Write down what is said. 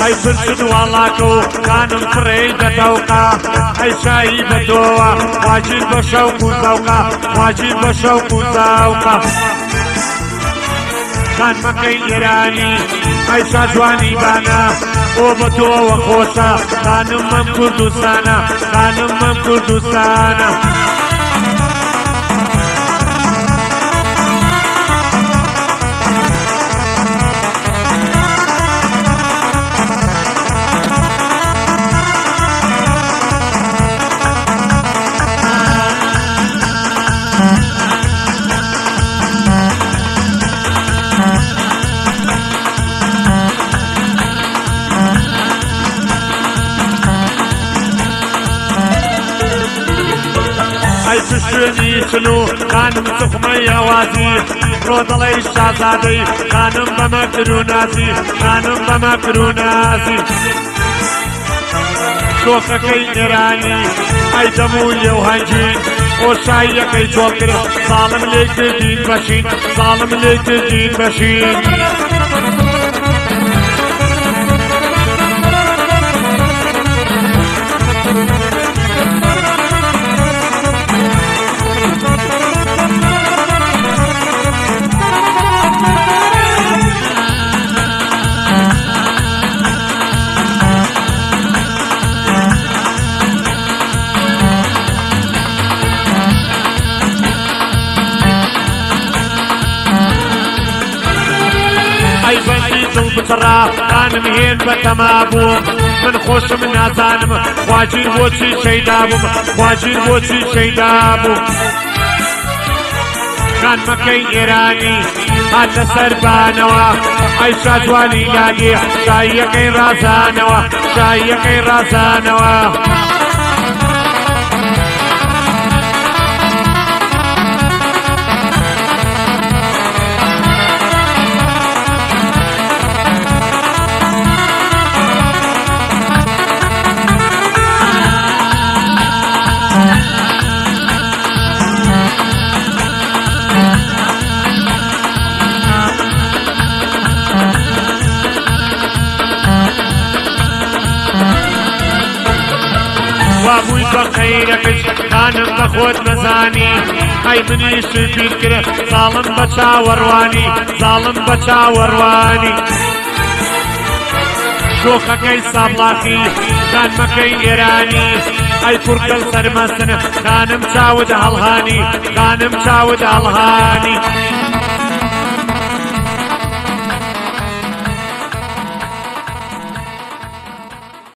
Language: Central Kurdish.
ئەی فرشت وڵاکە و کانم فڕێ دەتەوقا ئەی شایی بەدۆوە واجیر بە شەوق و زەوقا واجیر بە شەوق و زەوقا خان مەکەی ئێرانی ئەی شاجوانی بانە ئۆ بە تۆوە خۆشە خانم من کوردستانە خانم من کوردستانە ئەی شوێنی چلو خانم سوخمەی ئەوازی ڕۆ دەڵێی شازادەی خانم بەمە کروناسی خانم بەمە کروناسی شۆخەکەی ئێرانی ئەی دەموو لێو هەنگین خۆشاییەکەی جۆڵ کرد ساڵم لێ کردین بەشین ساڵم لێ کردین بەشین ئەی بەندی دڵ بچڕا خانم هێن بە تەمابووم من خۆشم نازانم خواگیر بۆچی شەیدا بووم خواگیر بۆچی شەیدا بووم خانمەکەی ئێرانی هات لەسەر بانەوە ئەی شاجوانی لادێ شاییەکەی ڕازانەوە شاییەکەی ڕازانەوە وابووی بە خەیرەکەش خانم بە خۆت نەزانی ئەی منیش بیر کرد ساڵم بە چاوەڕوانی ساڵم بە چاوەڕوانی شۆخەکەی سابڵاقی خانمەکەی ئێرانی ئەی کوڕکەل سەرمەستن خانم چاوت هەڵهانی خانم چاوت هەڵهانی